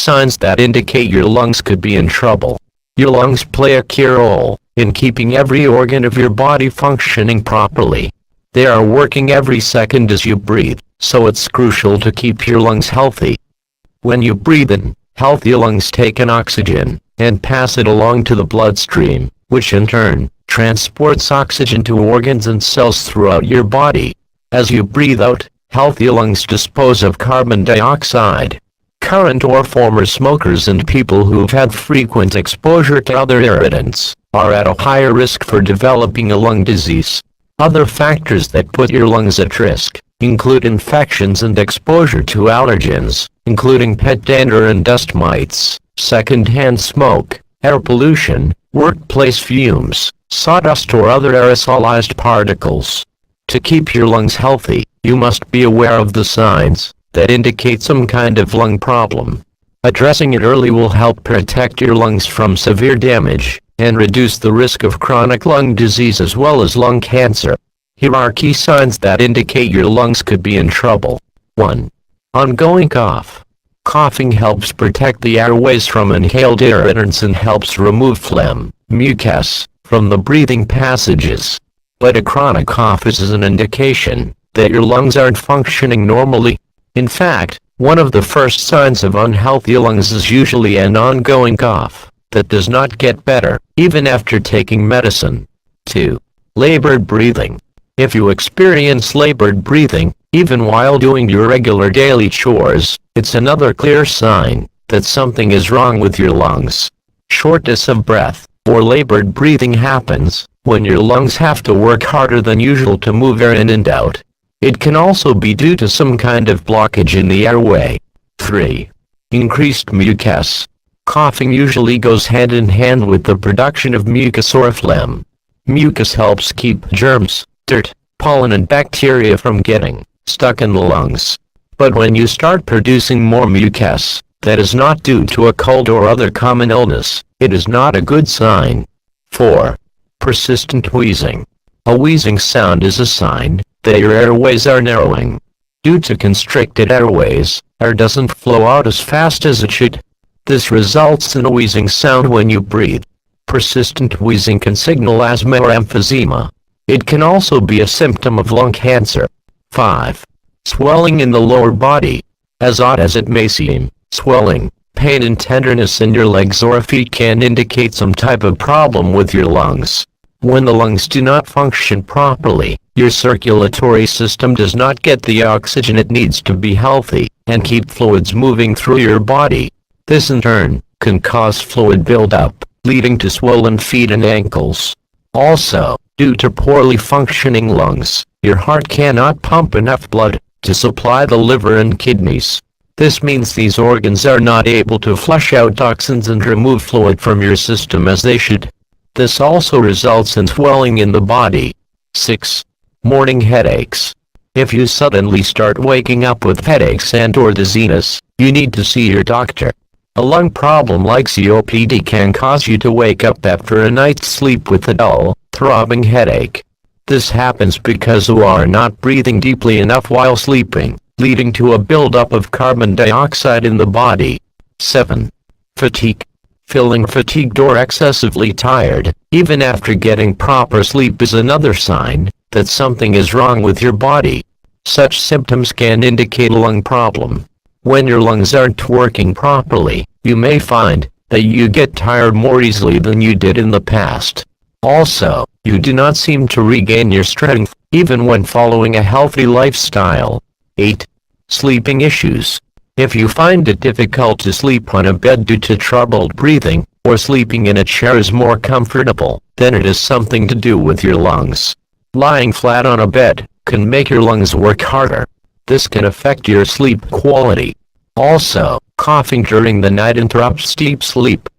signs that indicate your lungs could be in trouble. Your lungs play a key role in keeping every organ of your body functioning properly. They are working every second as you breathe, so it's crucial to keep your lungs healthy. When you breathe in, healthy lungs take in oxygen and pass it along to the bloodstream, which in turn transports oxygen to organs and cells throughout your body. As you breathe out, healthy lungs dispose of carbon dioxide. Current or former smokers and people who've had frequent exposure to other irritants are at a higher risk for developing a lung disease. Other factors that put your lungs at risk include infections and exposure to allergens, including pet dander and dust mites, secondhand smoke, air pollution, workplace fumes, sawdust or other aerosolized particles. To keep your lungs healthy, you must be aware of the signs that indicate some kind of lung problem. Addressing it early will help protect your lungs from severe damage and reduce the risk of chronic lung disease as well as lung cancer. Here are key signs that indicate your lungs could be in trouble. 1. Ongoing cough. Coughing helps protect the airways from inhaled irritants and helps remove phlegm, mucus, from the breathing passages. But a chronic cough is an indication that your lungs aren't functioning normally. In fact, one of the first signs of unhealthy lungs is usually an ongoing cough that does not get better, even after taking medicine. 2. Labored breathing. If you experience labored breathing, even while doing your regular daily chores, it's another clear sign that something is wrong with your lungs. Shortness of breath, or labored breathing happens when your lungs have to work harder than usual to move air in and out. It can also be due to some kind of blockage in the airway. 3. Increased mucus. Coughing usually goes hand in hand with the production of mucus or phlegm. Mucus helps keep germs, dirt, pollen and bacteria from getting stuck in the lungs. But when you start producing more mucus that is not due to a cold or other common illness, it is not a good sign. 4. Persistent wheezing. A wheezing sound is a sign that your airways are narrowing. Due to constricted airways, air doesn't flow out as fast as it should. This results in a wheezing sound when you breathe. Persistent wheezing can signal asthma or emphysema. It can also be a symptom of lung cancer. 5. Swelling in the lower body. As odd as it may seem, swelling, pain and tenderness in your legs or feet can indicate some type of problem with your lungs. When the lungs do not function properly, your circulatory system does not get the oxygen it needs to be healthy and keep fluids moving through your body. This in turn can cause fluid buildup, leading to swollen feet and ankles. Also, due to poorly functioning lungs, your heart cannot pump enough blood to supply the liver and kidneys. This means these organs are not able to flush out toxins and remove fluid from your system as they should. This also results in swelling in the body. 6. Morning headaches. If you suddenly start waking up with headaches and/or dizziness, you need to see your doctor. A lung problem like COPD can cause you to wake up after a night's sleep with a dull, throbbing headache. This happens because you are not breathing deeply enough while sleeping, leading to a buildup of carbon dioxide in the body. 7. Fatigue. Feeling fatigued or excessively tired, even after getting proper sleep is another sign that something is wrong with your body. Such symptoms can indicate a lung problem. When your lungs aren't working properly, you may find that you get tired more easily than you did in the past. Also, you do not seem to regain your strength, even when following a healthy lifestyle. 8. Sleeping issues. If you find it difficult to sleep on a bed due to troubled breathing, or sleeping in a chair is more comfortable, then it is something to do with your lungs. Lying flat on a bed can make your lungs work harder. This can affect your sleep quality. Also, coughing during the night interrupts deep sleep,